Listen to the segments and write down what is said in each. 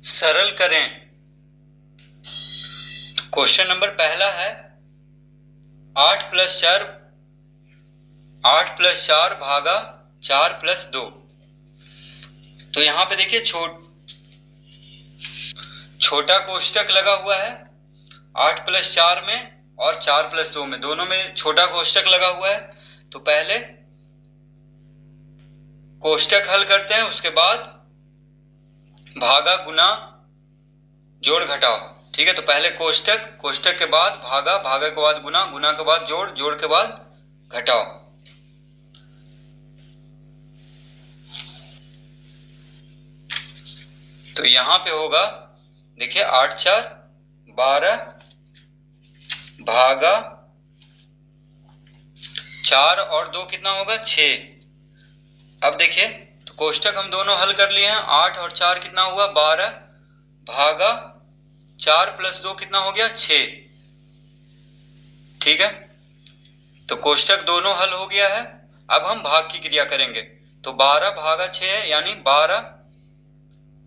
सरल करें। तो क्वेश्चन नंबर पहला है 8 + 4 भागा 4 + 2। तो यहाँ पे देखिए छोटा कोष्टक लगा हुआ है 8 + 4 में और 4 + 2 में, दोनों में छोटा कोष्टक लगा हुआ है। तो पहले कोष्टक हल करते हैं, उसके बाद भागा गुना जोड़ घटाओ। ठीक है, तो पहले कोष्टक, कोष्टक के बाद भागा, भागा के बाद गुना, गुना के बाद जोड़, जोड़ के बाद घटाओ। तो यहां पे होगा देखिए 8 × 4 = 12 भागा 4 और 2 कितना होगा 6। अब देखिए तो कोष्टक हम दोनों हल कर लिए हैं। 8 और 4 कितना हुआ 12 भागा 4 + 2 कितना हो गया 6। ठीक है, तो कोष्टक दोनों हल हो गया है। अब हम भाग की क्रिया करेंगे। तो 12 भागा 6 है, यानी 12,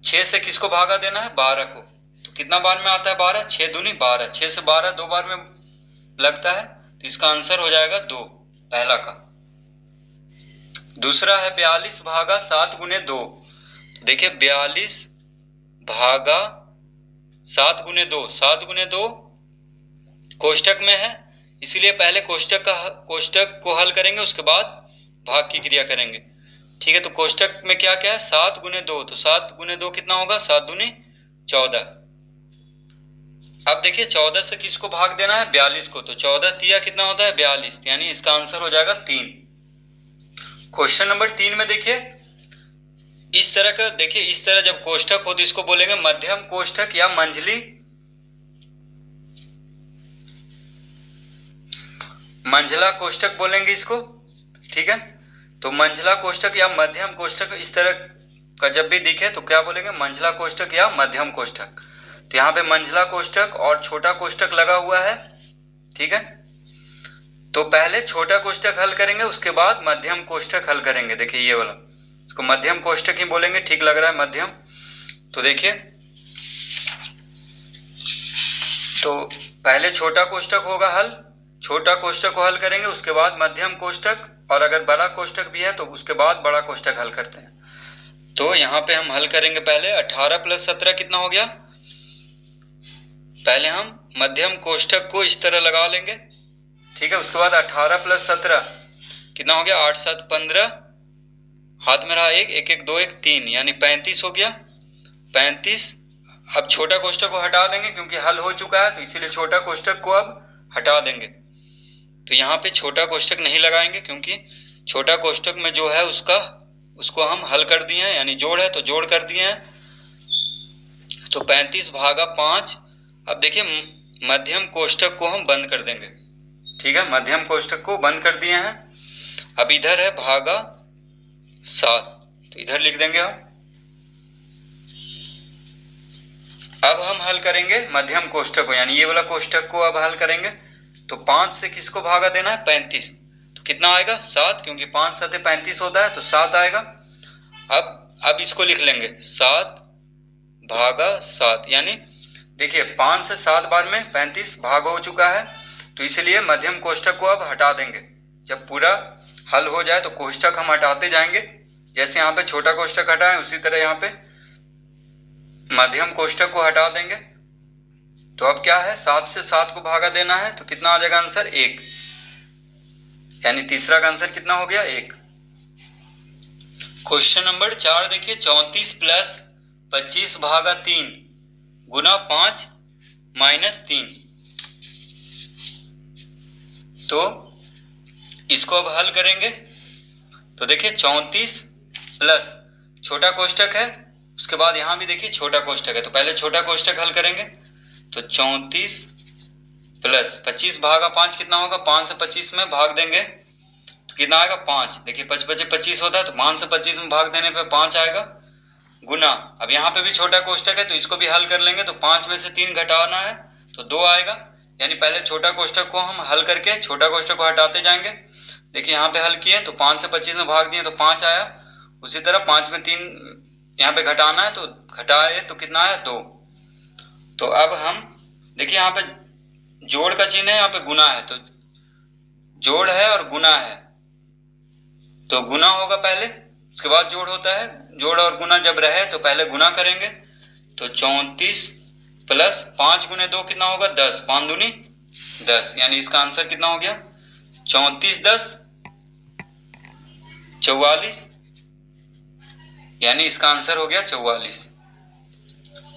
6 से किसको भागा देना है 12 को। तो कितना बार में आता है 12, 6 दूनी 12, 6 से 12 2 बार में लगता है। तो इसका आंसर हो जाएगा 2, पहला का। दूसरा है 42 भागा 7 × 2। देखिए 42 भागा 7 × 2, 7 × 2 कोष्टक में है, इसीलिए पहले कोष्टक को हल करेंगे, उसके बाद भाग की क्रिया करेंगे। ठीक है, तो कोष्टक में क्या क्या है 7 × 2, तो 7 × 2 कितना होगा 7 दूनी 14। अब देखिए 14 से किसको भाग देना है 42 को। तो 14 तिया कितना होता है 42, यानी इसका आंसर हो जाएगा 3। क्वेश्चन नंबर 3 में देखिए इस तरह का, देखिए इस तरह जब कोष्टक हो तो इसको बोलेंगे मध्यम कोष्टक या मंझला कोष्टक बोलेंगे इसको। ठीक है, तो मंझला कोष्टक या मध्यम कोष्टक, इस तरह का जब भी दिखे तो क्या बोलेंगे मंझला कोष्टक या मध्यम कोष्टक। तो यहाँ पे मंझला कोष्टक और छोटा कोष्टक लगा हुआ है। ठीक है, तो पहले छोटा कोष्टक हल करेंगे, उसके बाद मध्यम कोष्टक हल करेंगे। देखिए ये वाला, इसको मध्यम कोष्टक ही बोलेंगे, ठीक लग रहा है मध्यम। तो देखिए, तो पहले छोटा कोष्टक होगा हल, छोटा कोष्टक को हल करेंगे, उसके बाद मध्यम कोष्टक, और अगर बड़ा कोष्टक भी है तो उसके बाद बड़ा कोष्टक हल करते हैं। तो यहाँ पे हम हल करेंगे पहले 18 + 17 कितना हो गया। पहले हम मध्यम कोष्टक को इस तरह लगा लेंगे। ठीक है, उसके बाद 18 + 17 कितना हो गया 8 × 7 = 15, हाथ में रहा 1, 1 1 2 1 3, यानी 35 हो गया 35। अब छोटा कोष्टक को हटा देंगे क्योंकि हल हो चुका है, तो इसीलिए छोटा कोष्टक को अब हटा देंगे। तो यहाँ पे छोटा कोष्टक नहीं लगाएंगे क्योंकि छोटा कोष्टक में जो है उसको हम हल कर दिए हैं, यानी जोड़ है तो जोड़ कर दिए हैं। तो 35 भागा 5। अब देखिए मध्यम कोष्टक को हम बंद कर देंगे। ठीक है, मध्यम कोष्टक को बंद कर दिए हैं। अब इधर है भागा 7, तो इधर लिख देंगे हम। अब हम हल करेंगे मध्यम कोष्टक को, यानी ये वाला कोष्टक को अब हल करेंगे। तो 5 से किसको भागा देना है 35, तो कितना आएगा 7, क्योंकि 5 × 7 = 35 होता है, तो 7 आएगा। अब इसको लिख लेंगे 7 भागा 7, यानी देखिए 5 से 7 बार में 35 भाग हो चुका है, तो इसलिए मध्यम कोष्टक को अब हटा देंगे। जब पूरा हल हो जाए तो कोष्टक हम हटाते जाएंगे, जैसे यहाँ पे छोटा कोष्टक हटाएं उसी तरह यहाँ पे मध्यम कोष्टक को हटा देंगे। तो अब क्या है 7 से 7 को भागा देना है, तो कितना आ जाएगा आंसर 1, यानी तीसरा का आंसर कितना हो गया 1। क्वेश्चन नंबर 4 देखिए 34 + 25 भागा 3 गुना 5 - 3। तो इसको अब हल करेंगे। तो देखिए 34 प्लस छोटा कोष्टक है, उसके बाद यहाँ भी देखिए छोटा कोष्टक है, तो पहले छोटा कोष्टक हल करेंगे। तो 34 + 25 भागा 5 कितना होगा, 5 से 25 में भाग देंगे तो कितना आएगा 5। देखिए 5 × 5 = 25 होता है, तो 5 से 25 में भाग देने पे 5 आएगा गुना। अब यहाँ पे भी छोटा कोष्टक है तो इसको भी हल कर लेंगे। तो 5 में से 3 घटाना है तो 2 आएगा, यानी पहले छोटा कोष्टक को हम हल करके छोटा कोष्टक को हटाते जाएंगे। देखिए यहाँ पे हल किए तो 5 से 25 में भाग दिए तो 5 आया। उसी तरह 5 में 3 यहाँ पे घटाना है तो घटाए तो कितना आया 2। तो अब हम देखिए यहाँ पे जोड़ का चिन्ह है, यहाँ पे गुना है, तो जोड़ है और गुना है, तो गुना होगा पहले, उसके बाद जोड़ होता है। जोड़ और गुना जब रहे तो पहले गुना करेंगे, तो 34 प्लस 5 गुने 2 कितना होगा 10, 5 दूनी 10, यानी इसका आंसर कितना हो गया 34 10 44, यानी इसका आंसर हो गया 44।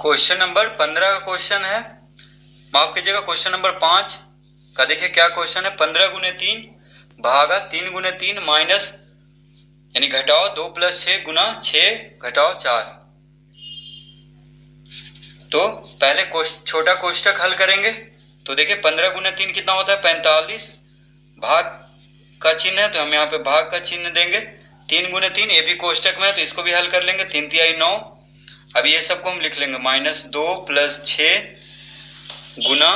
क्वेश्चन नंबर 15 का क्वेश्चन है, माफ कीजिएगा क्वेश्चन नंबर 5 का। देखिए क्या क्वेश्चन है, 15 गुने 3 भागा 3 गुने 3 माइनस यानी घटाओ 2 प्लस 6 गुना 6 घटाओ 4। तो पहले छोटा कोष्टक हल करेंगे। तो देखिए 15 गुने 3 कितना होता है 45, भाग का चिन्ह है तो हम यहाँ पे भाग का चिन्ह देंगे। 3 गुने 3 ये भी कोष्टक में है तो इसको भी हल कर लेंगे, 3 तिहाई 9। अब ये सबको हम लिख लेंगे -2 प्लस 6 गुना,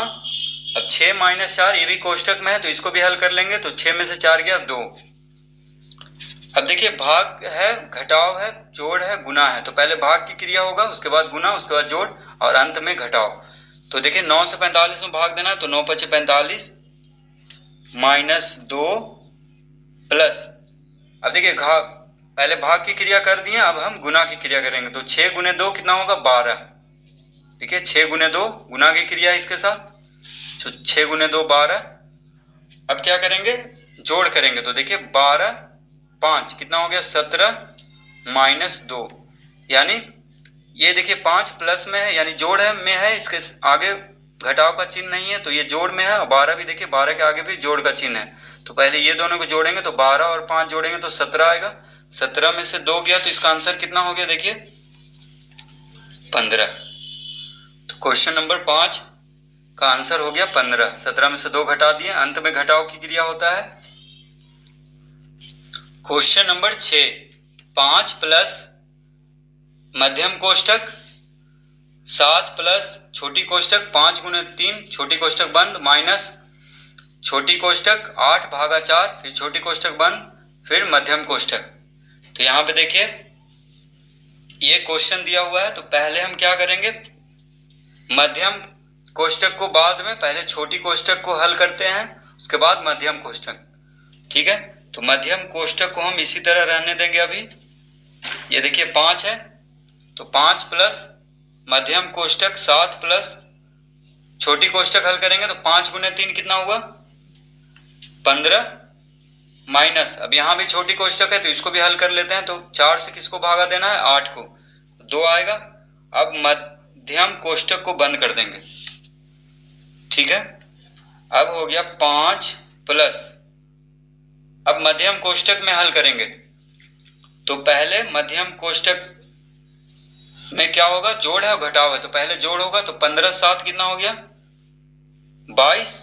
अब 6 माइनस 4 ये भी कोष्टक में है तो इसको भी हल कर लेंगे, तो 6 में से 4 गया 2। अब देखिए भाग है, घटाव है, जोड़ है, गुना है, तो पहले भाग की क्रिया होगा, उसके बाद गुना, उसके बाद जोड़ और अंत में घटाव। तो देखिए 9 से 45 में भाग देना है, तो 9 पचे 45 -2 प्लस, अब देखिए पहले भाग की क्रिया कर दिए, अब हम गुना की क्रिया करेंगे। तो 6 गुने 2 कितना होगा 12। देखिए 6 गुने 2 गुना की क्रिया है इसके साथ, तो 6 गुने 2 12। अब क्या करेंगे जोड़ करेंगे, तो देखिए 12 5 कितना हो गया 17 -2, यानी ये देखिए 5 प्लस में है यानी जोड़ है में है, इसके आगे घटाव का चिन्ह नहीं है तो ये जोड़ में है, और 12 भी देखिए 12 के आगे भी जोड़ का चिन्ह है। तो पहले ये दोनों को जोड़ेंगे तो 12 और 5 जोड़ेंगे तो 17 आएगा, 17 में से 2 गया तो इसका आंसर कितना हो गया देखिए 15। तो क्वेश्चन नंबर 5 का आंसर हो गया 15। 17 में से 2 घटा दिए, अंत में घटाव की क्रिया होता है। क्वेश्चन नंबर 6, 5 प्लस मध्यम कोष्टक 7 प्लस छोटी कोष्टक 5 गुने 3 छोटी कोष्टक बंद माइनस छोटी कोष्टक 8 भागा 4 फिर छोटी कोष्टक बंद फिर मध्यम कोष्टक। तो यहाँ पे देखिए ये क्वेश्चन दिया हुआ है, तो पहले हम क्या करेंगे मध्यम कोष्टक को बाद में, पहले छोटी कोष्टक को हल करते हैं उसके बाद मध्यम कोष्टक, ठीक है। तो मध्यम कोष्टक को हम इसी तरह रहने देंगे अभी। ये देखिए 5 है तो 5 प्लस मध्यम कोष्टक 7 प्लस छोटी कोष्टक हल करेंगे तो 5 गुने 3 कितना हुआ 15 माइनस, अब यहाँ भी छोटी कोष्टक है तो इसको भी हल कर लेते हैं। तो 4 से किसको भागा देना है 8 को, 2 आएगा। अब मध्यम कोष्टक को बंद कर देंगे, ठीक है। अब हो गया 5 प्लस, अब मध्यम कोष्टक में हल करेंगे तो पहले मध्यम कोष्टक में क्या होगा जोड़ है और घटाव है, तो पहले जोड़ होगा तो 15 7 कितना हो गया 22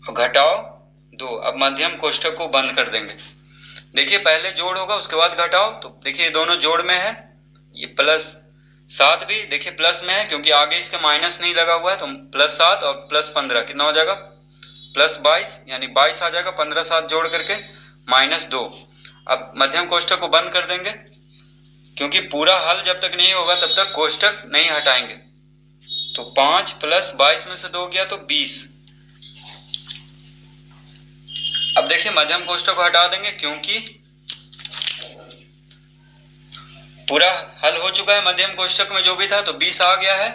और घटाव 2। अब मध्यम कोष्टक को बंद कर देंगे। देखिए पहले जोड़ होगा उसके बाद घटाव, तो देखिए दोनों जोड़ में है, ये प्लस 7 भी देखिए प्लस में है क्योंकि आगे इसके माइनस नहीं लगा हुआ है, तो +7 और +15 कितना हो जाएगा +22, यानी 22 आ जाएगा। 15 7 जोड़ करके -2। अब मध्यम कोष्टक को बंद कर देंगे क्योंकि पूरा हल जब तक नहीं होगा तब तक कोष्टक नहीं हटाएंगे। तो 5 प्लस 22 में से 2 गया तो 20। अब देखिए मध्यम कोष्टक को हटा देंगे क्योंकि पूरा हल हो चुका है, मध्यम कोष्टक में जो भी था तो 20 आ गया है।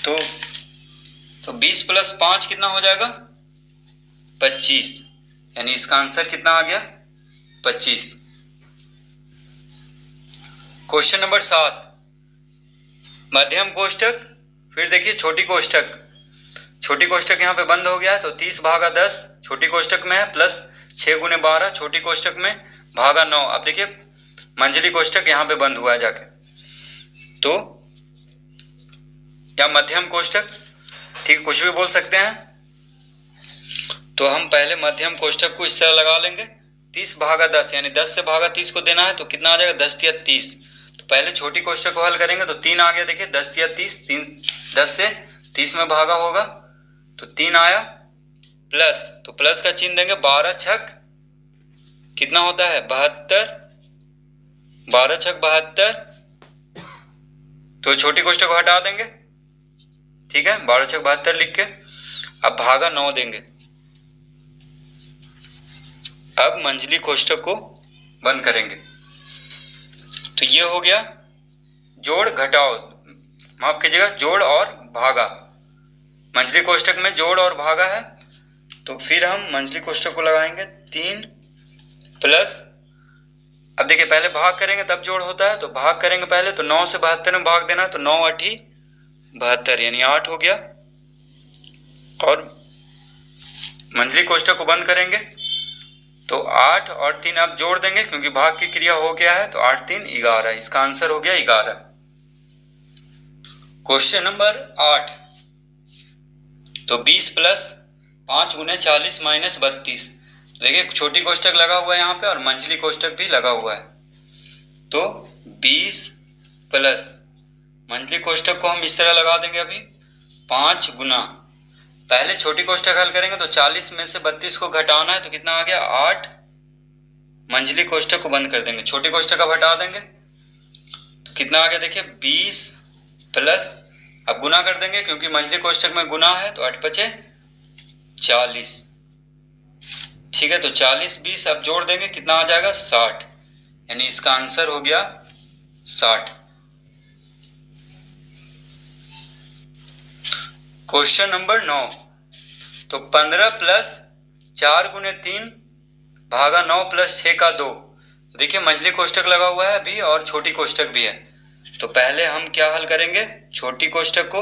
तो 20 प्लस 5 कितना हो जाएगा 25, यानी इसका आंसर कितना आ गया 25। क्वेश्चन नंबर 7, मध्यम कोष्टक फिर देखिए छोटी कोष्टक, छोटी कोष्टक यहाँ पे बंद हो गया है तो 30 भागा 10 छोटी कोष्टक में है प्लस 6 गुने 12 छोटी कोष्टक में भागा 9। अब देखिए मंझली कोष्टक यहाँ पे बंद हुआ है जाके, तो या मध्यम कोष्टक, ठीक कुछ भी बोल सकते हैं। तो हम पहले मध्यम कोष्टक को इस तरह लगा लेंगे 30 भागा 10, यानी 10 से भागा 30 को देना है तो कितना आ जाएगा 10 तिया 30। तो पहले छोटी कोष्टक को हल करेंगे तो 3 आ गया, देखिए 10 तिया 30, 10 से 30 में भागा होगा तो 3 आया प्लस, तो प्लस का चिन्ह देंगे 12 छक कितना होता है 72, 12 छक 72 तो छोटी कोष्ठक को हटा देंगे, ठीक है, 12 छक 72 लिख के। अब भागा 9 देंगे। अब मंझली कोष्ठक को बंद करेंगे। तो ये हो गया जोड़ घटाओ, माफ कीजिएगा, जोड़ और भागा। मंझली कोष्ठक में जोड़ और भागा है, तो फिर हम मंझली कोष्ठक को लगाएंगे 3 प्लस, अब देखिए पहले भाग करेंगे तब जोड़ होता है, तो भाग करेंगे पहले, तो 9 से 72 में भाग देना, तो 9 8 72 यानी 8 हो गया। और मंझली कोष्ठक को बंद करेंगे, तो 8 और 3 अब जोड़ देंगे क्योंकि भाग की क्रिया हो गया है, तो 8 3 11, इसका आंसर हो गया 11। क्वेश्चन नंबर 8, तो 20 प्लस 5 गुने 40 माइनस 32। देखिए छोटी कोष्ठक लगा हुआ है यहाँ पे और मंझली कोष्ठक भी लगा हुआ है। तो 20 प्लस मंझली कोष्ठक को हम इस तरह लगा देंगे अभी, 5 गुना, पहले छोटी कोष्ठक हल करेंगे तो 40 में से 32 को घटाना है, तो कितना आ गया 8। मंझली कोष्ठक को बंद कर देंगे, छोटी कोष्ठक अब हटा देंगे, तो कितना आ गया देखिए 20 प्लस, अब गुना कर देंगे क्योंकि मंझली कोष्ठक में गुना है, तो 8 पचे 40, ठीक है। तो 40 20 अब जोड़ देंगे, कितना आ जाएगा 60, यानी इसका आंसर हो गया 60। क्वेश्चन नंबर 9, तो 15 प्लस 4 गुने 3 भागा 9 प्लस 6 का 2। देखिए मंझली कोष्ठक लगा हुआ है अभी और छोटी कोष्ठक भी है, तो पहले हम क्या हल करेंगे छोटी कोष्ठक को,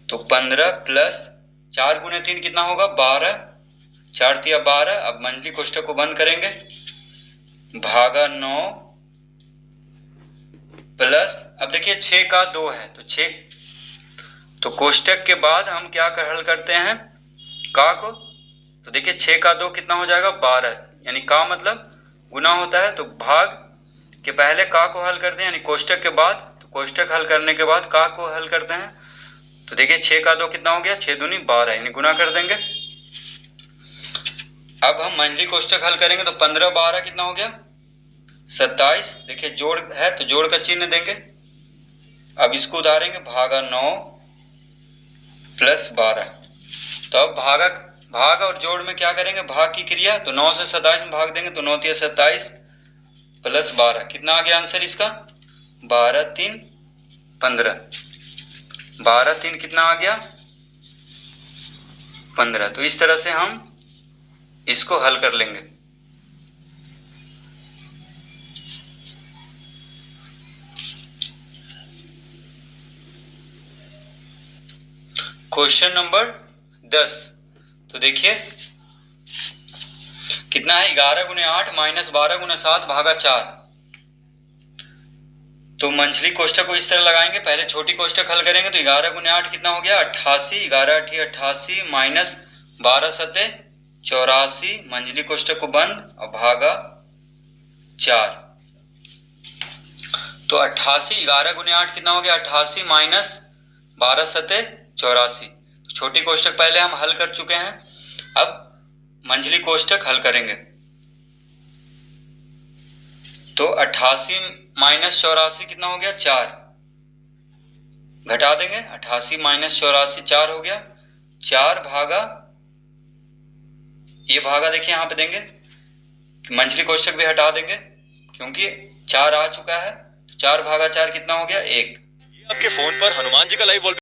तो 15 प्लस 4 गुने 3 कितना होगा 12, 4 तिया 12। अब मंझली कोष्ठक को बंद करेंगे, भागा 9 प्लस, अब देखिए 6 का 2 है, तो 6, तो कोष्ठक के बाद हम क्या हल करते हैं का को, तो देखिए 6 का 2 कितना हो जाएगा 12, यानी का मतलब गुना होता है, तो भाग के पहले का को हल करते हैं, यानी कोष्ठक के बाद, तो कोष्ठक हल करने के बाद का को हल करते हैं, तो देखिए 6 का 2 कितना हो गया 6 दूनी 12, यानी गुना कर देंगे। अब हम मंझली कोष्ठक हल करेंगे, तो 15 12 कितना हो गया 27, देखिए जोड़ है तो जोड़ का चिन्ह देंगे। अब इसको उधारेंगे, भागा 9 प्लस 12, तो अब भाग और जोड़ में क्या करेंगे भाग की क्रिया, तो 9 से 27 में भाग देंगे, तो 9 तिया 27 प्लस 12, कितना आ गया आंसर इसका 12 3 15, 12 3 कितना आ गया 15। तो इस तरह से हम इसको हल कर लेंगे। क्वेश्चन नंबर 10, तो देखिए कितना है 11 गुने 8 माइनस 12 गुने 7 भागा 4। तो मंझली कोष्ठक को इस तरह लगाएंगे, पहले छोटी कोष्ठक हल करेंगे, तो 11 गुने 8 कितना हो गया 88, 11 8 88 माइनस 12 सते 84, मंझली कोष्ठक को बंद और भागा 4। तो 88 11 गुने 8 कितना हो गया 88 माइनस 12 सते 84। छोटी कोष्ठक पहले हम हल कर चुके हैं, अब मंझली कोष्ठक हल करेंगे, तो 88 माइनस 84 कितना हो गया 4, घटा देंगे, 88 माइनस 84 4 हो गया, 4 भागा, ये भागा देखिए यहाँ पे देंगे, मंझली कोष्ठक भी हटा देंगे क्योंकि 4 आ चुका है, तो 4 भागा 4 कितना हो गया 1। आपके फोन पर हनुमान जी का लाइव